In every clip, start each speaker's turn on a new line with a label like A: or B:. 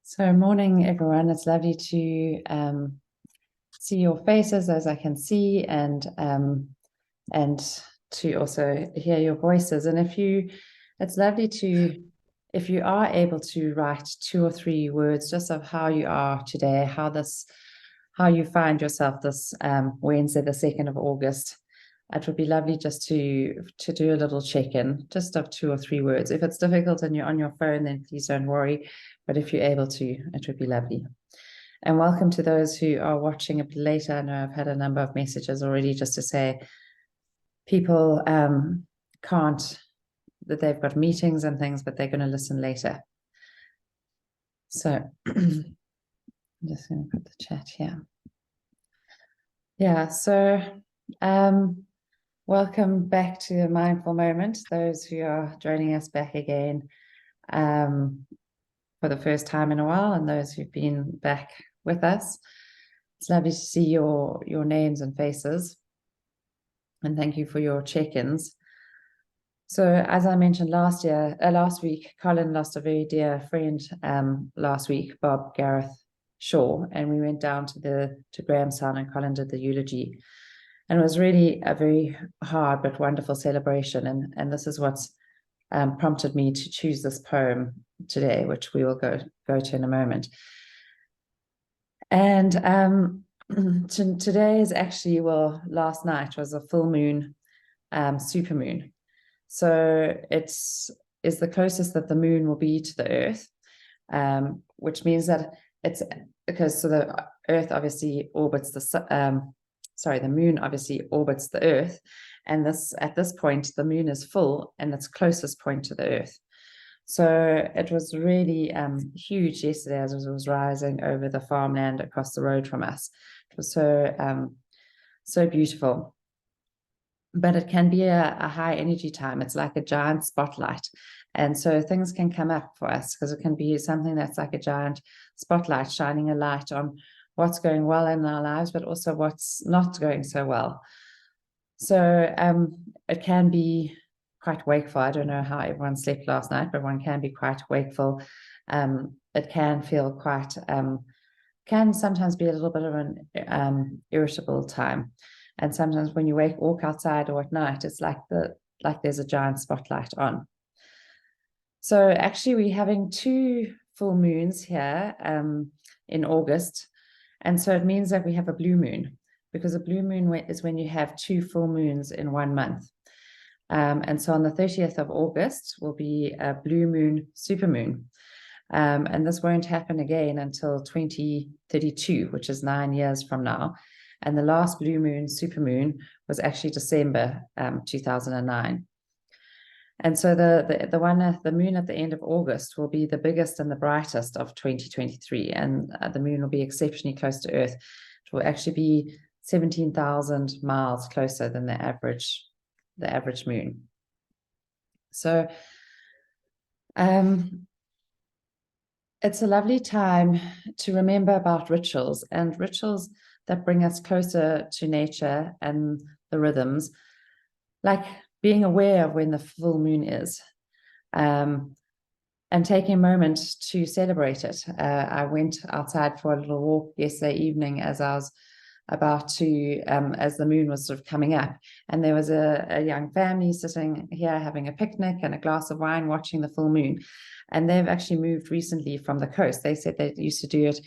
A: So morning, everyone. It's lovely to see your faces as I can see, and to also hear your voices. And it's lovely if you are able to write 2 or 3 words just of how you are today, how you find yourself this Wednesday, the 2nd of August. It would be lovely just to do a little check-in, just of 2 or 3 words. If it's difficult and you're on your phone, then please don't worry. But if you're able to, it would be lovely. And welcome to those who are watching a bit later. I know I've had a number of messages already just to say people can't, that they've got meetings and things, but they're going to listen later. So I'm just going to put the chat here. Yeah, so welcome back to the Mindful Moment, those who are joining us back again for the first time in a while, and those who've been back with us. It's lovely to see your names and faces, and thank you for your check-ins. So as I mentioned last week, Colin lost a very dear friend last week, Bob Gareth Shaw, and we went down to Grahamstown, and Colin did the eulogy. And it was really a very hard but wonderful celebration. And this is what's prompted me to choose this poem today, which we will go to in a moment. And today is actually, well, last night was a full moon, super moon. So it is the closest that the moon will be to the earth, which means that it's because the earth obviously orbits the moon obviously orbits the earth, and at this point the moon is full and its closest point to the earth. So it was really huge yesterday as it was rising over the farmland across the road from us. It was so beautiful. But it can be a high energy time. It's like a giant spotlight. And so things can come up for us because it can be something that's like a giant spotlight shining a light on what's going well in our lives, but also what's not going so well. So it can be quite wakeful. I don't know how everyone slept last night, but one can be quite wakeful. It can feel quite, can sometimes be a little bit of an irritable time. And sometimes when you walk outside or at night, it's like there's a giant spotlight on. So actually we're having 2 full moons here in August. And so it means that we have a blue moon, because a blue moon is when you have 2 full moons in one month. And so on the 30th of August will be a blue moon, super moon. And this won't happen again until 2032, which is 9 years from now. And the last blue moon, super moon, was actually December 2009. And so the moon at the end of August will be the biggest and the brightest of 2023, and the moon will be exceptionally close to Earth. It will actually be 17,000 miles closer than the average moon. So it's a lovely time to remember about rituals that bring us closer to nature and the rhythms, like being aware of when the full moon is, and taking a moment to celebrate it. I went outside for a little walk yesterday evening as I was about to, as the moon was sort of coming up, and there was a young family sitting here having a picnic and a glass of wine watching the full moon. And they've actually moved recently from the coast. They said they used to do it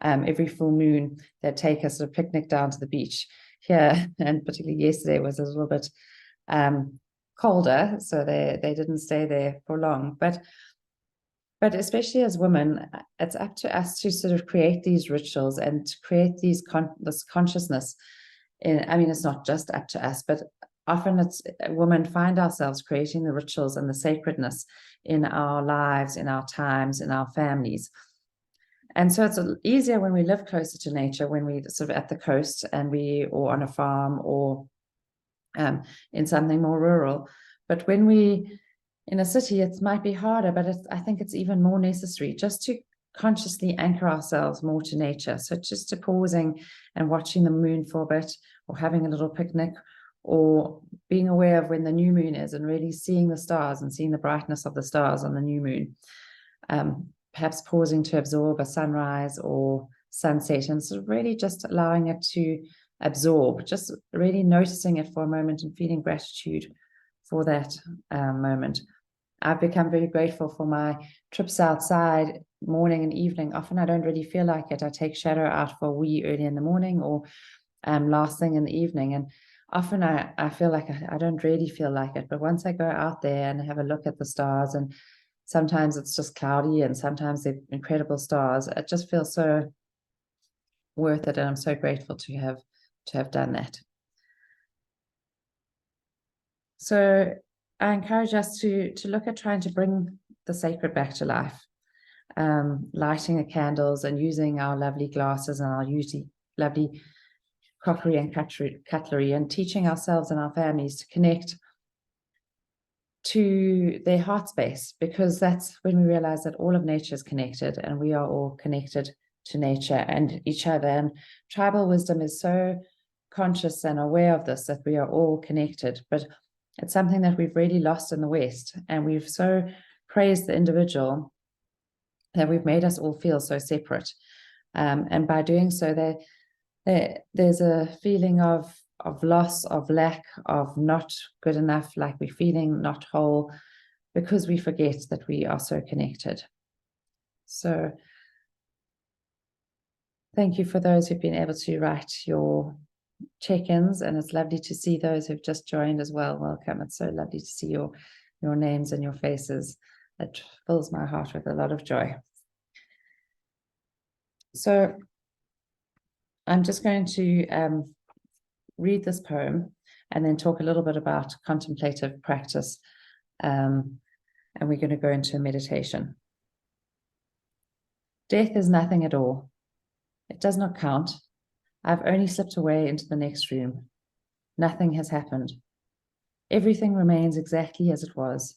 A: every full moon. They'd take a sort of picnic down to the beach here, and particularly yesterday was a little bit colder, so they didn't stay there for long. But especially as women, it's up to us to sort of create these rituals and to create this consciousness. It's not just up to us, but often it's women find ourselves creating the rituals and the sacredness in our lives, in our times, in our families. And so it's easier when we live closer to nature, when we sort of at the coast or on a farm or in something more rural. But when we in a city, it might be harder, but I think it's even more necessary just to consciously anchor ourselves more to nature. So just to pausing and watching the moon for a bit, or having a little picnic, or being aware of when the new moon is and really seeing the stars and seeing the brightness of the stars on the new moon. perhaps pausing to absorb a sunrise or sunset, and so really just allowing it to absorb, just really noticing it for a moment and feeling gratitude for that moment. I've become very grateful for my trips outside morning and evening. Often I don't really feel like it. I take Shadow out for a wee early in the morning or last thing in the evening. And often I feel like I don't really feel like it. But once I go out there and have a look at the stars, and sometimes it's just cloudy and sometimes they're incredible stars, it just feels so worth it. And I'm so grateful to have done that. So I encourage us to look at trying to bring the sacred back to life, lighting the candles and using our lovely glasses and our lovely crockery and cutlery, and teaching ourselves and our families to connect to their heart space, because that's when we realize that all of nature is connected and we are all connected to nature and each other. And tribal wisdom is so conscious and aware of this, that we are all connected, but it's something that we've really lost in the West, and we've so praised the individual that we've made us all feel so separate. And by doing so, there's a feeling of loss, of lack, of not good enough, like we're feeling not whole, because we forget that we are so connected. So thank you for those who've been able to write your check-ins, and it's lovely to see those who've just joined as well. Welcome. It's so lovely to see your names and your faces. It fills my heart with a lot of joy. So I'm just going to read this poem and then talk a little bit about contemplative practice, and we're going to go into a meditation. Death is nothing at all. It does not count. I've only slipped away into the next room. Nothing has happened. Everything remains exactly as it was.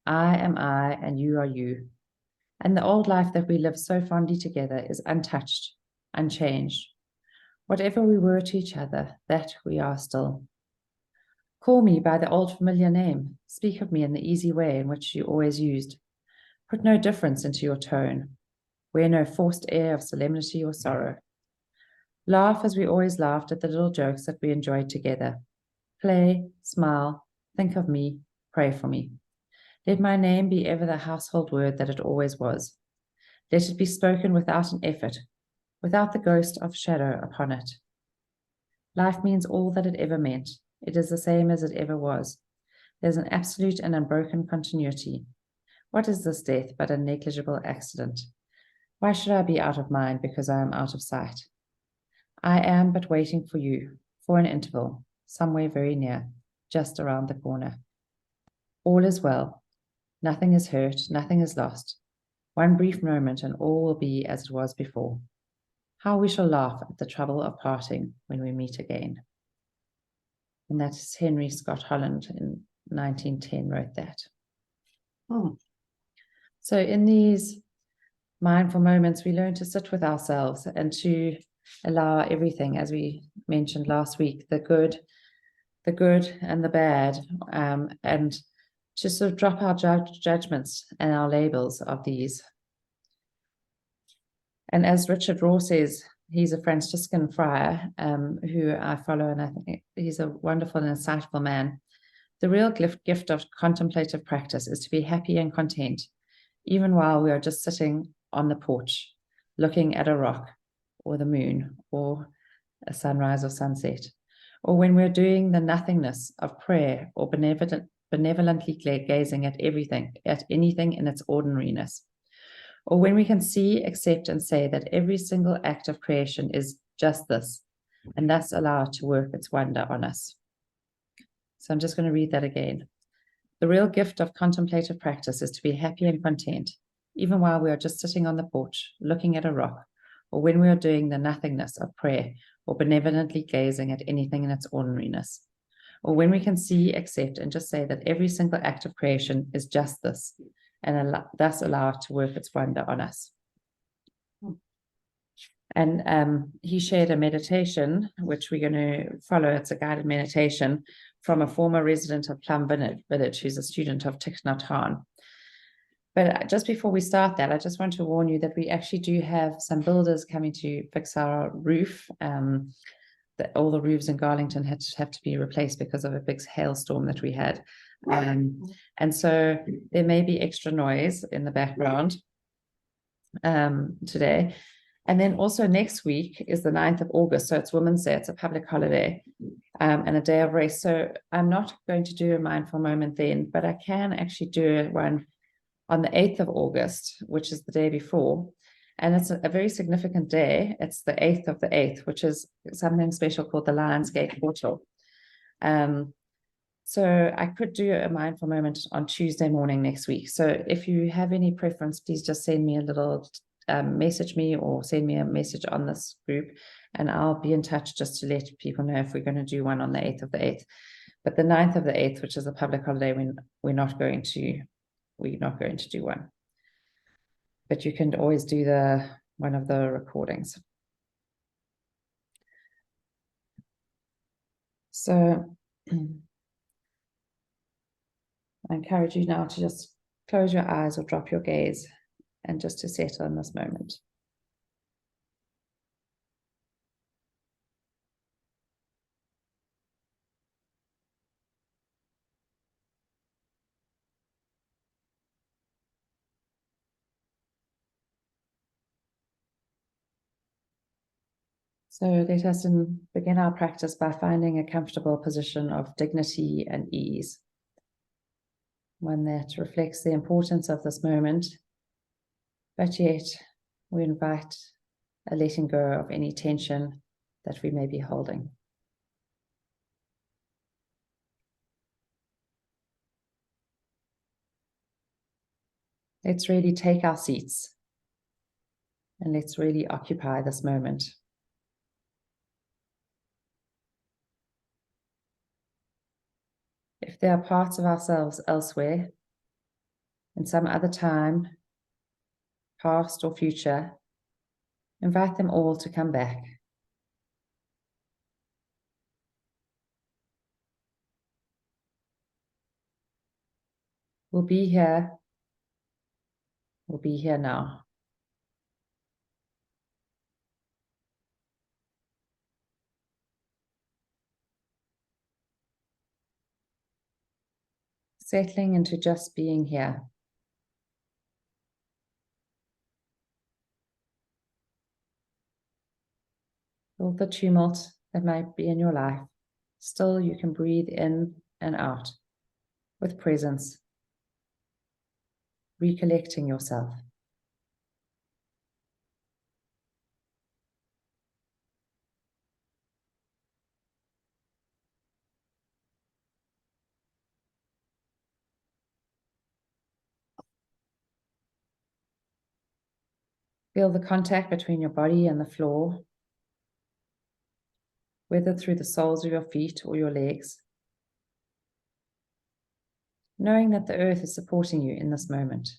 A: I am I and you are you. And the old life that we lived so fondly together is untouched, unchanged. Whatever we were to each other, that we are still. Call me by the old familiar name. Speak of me in the easy way in which you always used. Put no difference into your tone. Wear no forced air of solemnity or sorrow. Laugh as we always laughed at the little jokes that we enjoyed together. Play, smile, think of me, pray for me. Let my name be ever the household word that it always was. Let it be spoken without an effort, without the ghost of shadow upon it. Life means all that it ever meant. It is the same as it ever was. There's an absolute and unbroken continuity. What is this death but a negligible accident? Why should I be out of mind because I am out of sight? I am but waiting for you, for an interval, somewhere very near, just around the corner. All is well. Nothing is hurt, nothing is lost. One brief moment and all will be as it was before. How we shall laugh at the trouble of parting when we meet again. And that is Henry Scott Holland in 1910 wrote that. So in these mindful moments, we learn to sit with ourselves and to allow everything, as we mentioned last week, the good and the bad, and just sort of drop our judgments and our labels of these. And as Richard Rohr says, he's a Franciscan friar who I follow, and I think he's a wonderful and insightful man. The real gift of contemplative practice is to be happy and content, even while we are just sitting on the porch, looking at a rock or the moon or a sunrise or sunset, or when we're doing the nothingness of prayer or benevolently gazing at everything, at anything in its ordinariness, or when we can see, accept, and say that every single act of creation is just this, and thus allow it to work its wonder on us. So I'm just going to read that again. The real gift of contemplative practice is to be happy and content, even while we are just sitting on the porch, looking at a rock, or when we are doing the nothingness of prayer, or benevolently gazing at anything in its ordinariness, or when we can see, accept, and just say that every single act of creation is just this, and thus allow it to work its wonder on us. And he shared a meditation, which we're going to follow. It's a guided meditation from a former resident of Plum Village, who's a student of Thich Nhat Hanh. But just before we start that, I just want to warn you that we actually do have some builders coming to fix our roof. All the roofs in Garlington have to be replaced because of a big hailstorm that we had. And so there may be extra noise in the background today. And then also next week is the 9th of August. So it's Women's Day, it's a public holiday and a day of rest. So I'm not going to do a mindful moment then, but I can actually do one on the 8th of August, which is the day before. And it's a very significant day. It's the 8th of the 8th, which is something special called the Lions Gate Portal. So I could do a mindful moment on Tuesday morning next week. So if you have any preference, please just send me a little message me or send me a message on this group, and I'll be in touch just to let people know if we're going to do one on the 8th of the 8th. But the 9th of the 8th, which is a public holiday, we're not going to do one. But you can always do one of the recordings. So I encourage you now to just close your eyes or drop your gaze and just to settle in this moment. So let us begin our practice by finding a comfortable position of dignity and ease, one that reflects the importance of this moment, but yet we invite a letting go of any tension that we may be holding. Let's really take our seats and let's really occupy this moment. If there are parts of ourselves elsewhere, in some other time, past or future, invite them all to come back. We'll be here now. Settling into just being here. All the tumult that might be in your life, still you can breathe in and out with presence, recollecting yourself. Feel the contact between your body and the floor, whether through the soles of your feet or your legs, knowing that the earth is supporting you in this moment.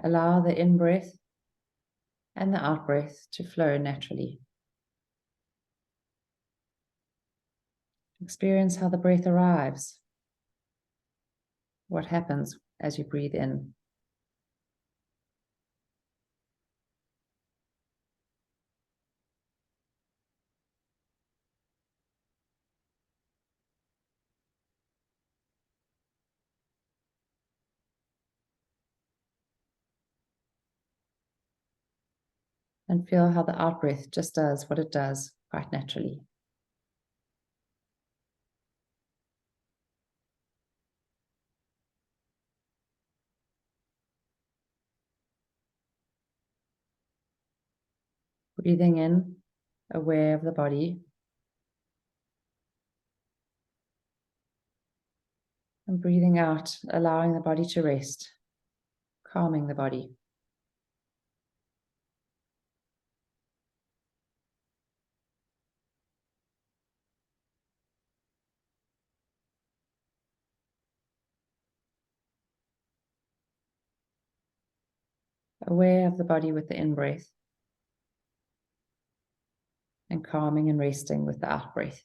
A: Allow the in-breath and the out-breath to flow naturally. Experience how the breath arrives, what happens as you breathe in. And feel how the out-breath just does what it does quite naturally. Breathing in, aware of the body. And breathing out, allowing the body to rest, calming the body. aware of the body with the in-breath, and calming and resting with the out-breath.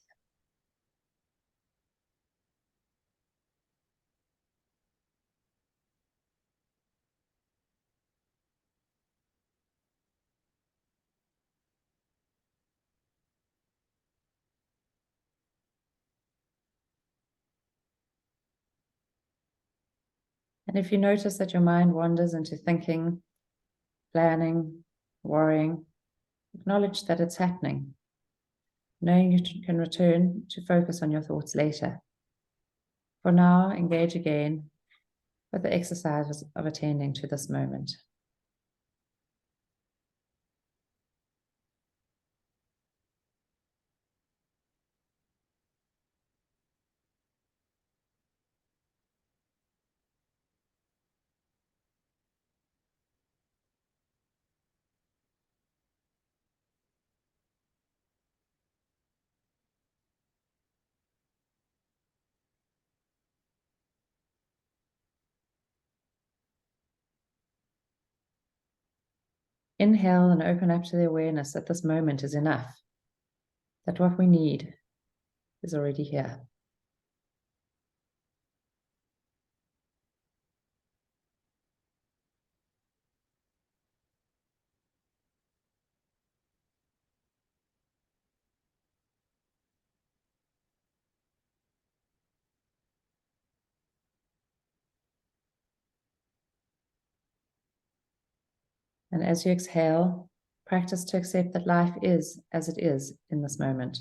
A: And if you notice that your mind wanders into thinking, planning, worrying, acknowledge that it's happening, knowing you can return to focus on your thoughts later. For now, engage again with the exercise of attending to this moment. Inhale and open up to the awareness that this moment is enough, that what we need is already here. And as you exhale, practice to accept that life is as it is in this moment.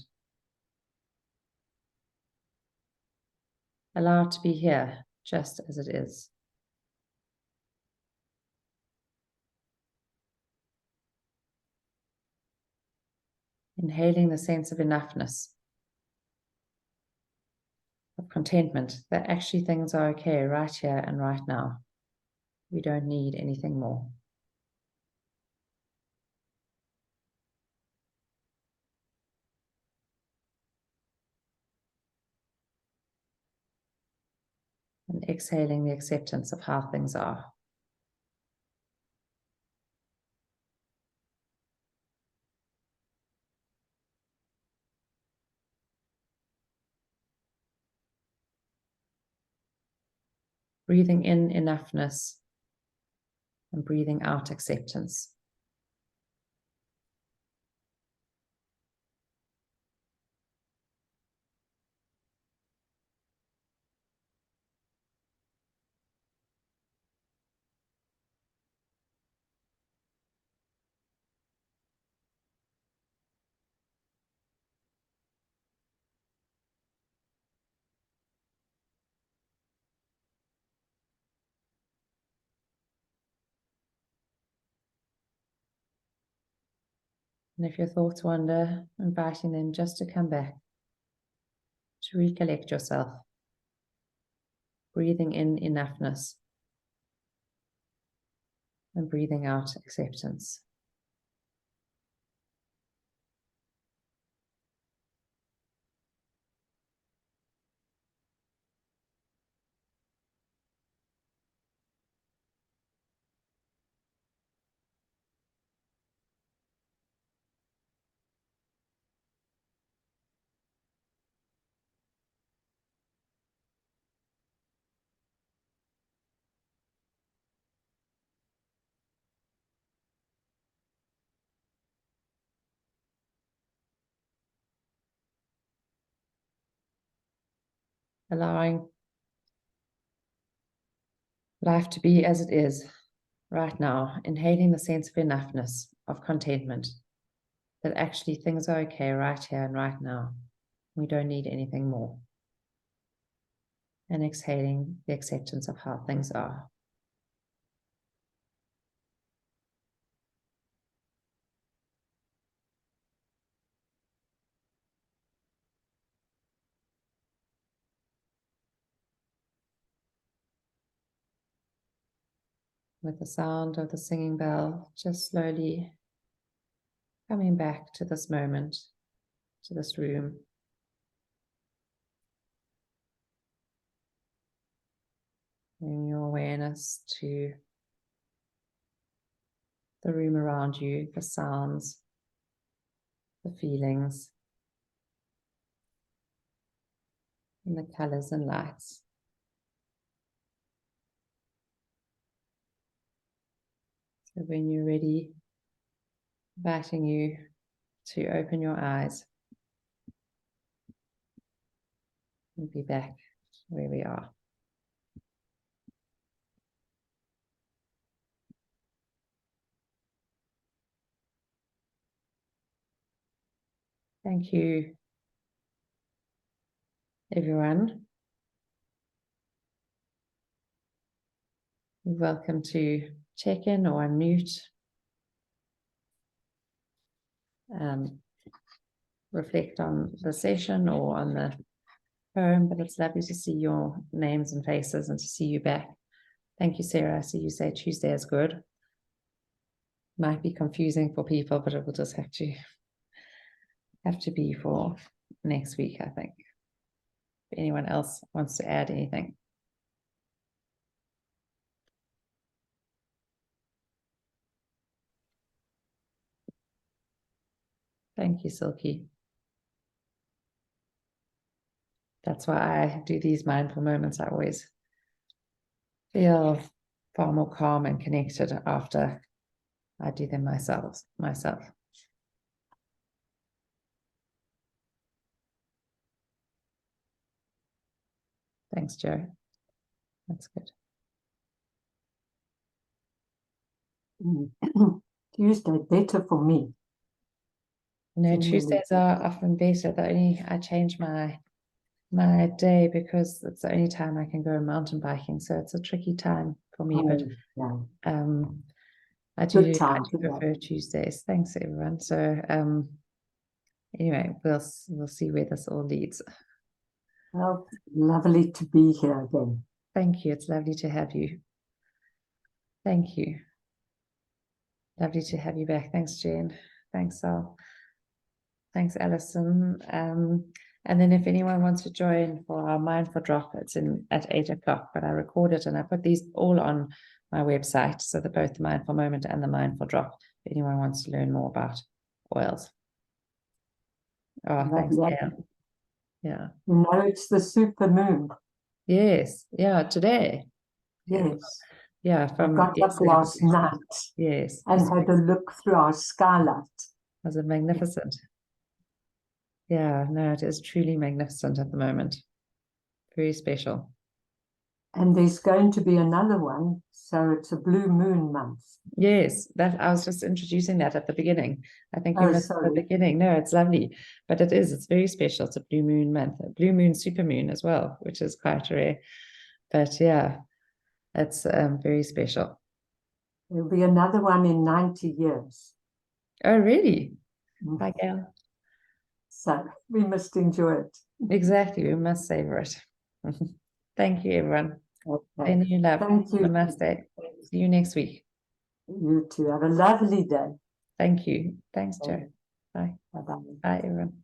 A: Allow it to be here, just as it is. Inhaling the sense of enoughness, of contentment, that actually things are okay right here and right now. We don't need anything more. And exhaling the acceptance of how things are. Breathing in enoughness and breathing out acceptance. And if your thoughts wander, inviting them just to come back, to recollect yourself, breathing in enoughness and breathing out acceptance. Allowing life to be as it is right now, inhaling the sense of enoughness, of contentment, that actually things are okay right here and right now. We don't need anything more. And exhaling the acceptance of how things are. With the sound of the singing bell, just slowly coming back to this moment, to this room. Bring your awareness to the room around you, the sounds, the feelings, and the colors and lights. So when you're ready, inviting you to open your eyes and be back where we are. Thank you, everyone. You're welcome to check in or unmute. Reflect on the session or on the poem, but it's lovely to see your names and faces and to see you back. Thank you, Sarah. I see you say Tuesday is good. Might be confusing for people, but it will just have to be for next week, I think. If anyone else wants to add anything. Thank you, Silky. That's why I do these mindful moments. I always feel far more calm and connected after I do them myself. Thanks, Joe. That's good.
B: Tuesday better for me.
A: No, Tuesdays are often better. I change my day because it's the only time I can go mountain biking. So it's a tricky time for me. But I do prefer Tuesdays. Thanks, everyone. So anyway, we'll see where this all leads.
B: Well, lovely to be here again.
A: Thank you. It's lovely to have you. Thank you. Lovely to have you back. Thanks, Jen. Thanks, Sal. Thanks, Alison. And then if anyone wants to join for our Mindful Drop, it's at 8 o'clock, but I record it and I put these all on my website. So that both the Mindful Moment and the Mindful Drop, if anyone wants to learn more about oils. Oh, thanks, Gail. Yeah.
B: You know, it's the super moon.
A: Yes. Yeah, today.
B: Yes.
A: Yeah,
B: I got up last night.
A: Yes.
B: And had a look through our skylight.
A: Was it magnificent? Yeah, no, it is truly magnificent at the moment. Very special. And
B: there's going to be another one, so it's a blue moon month.
A: Yes, that I was just introducing that at the beginning. I think you missed the beginning. No, it's lovely, but it's very special. It's a blue moon month, a blue moon super moon as well, which is quite rare. But yeah, it's very special.
B: There'll be another one in 90 years.
A: Oh, really? Hi, Gail.
B: So we must enjoy it.
A: Exactly, we must savor it. Thank you, everyone.
B: Okay.
A: Send you love.
B: Thank you.
A: Namaste. See you next week.
B: You too. Have a lovely day.
A: Thank you. Thanks, Joe. Bye.
B: Bye-bye.
A: Bye, everyone.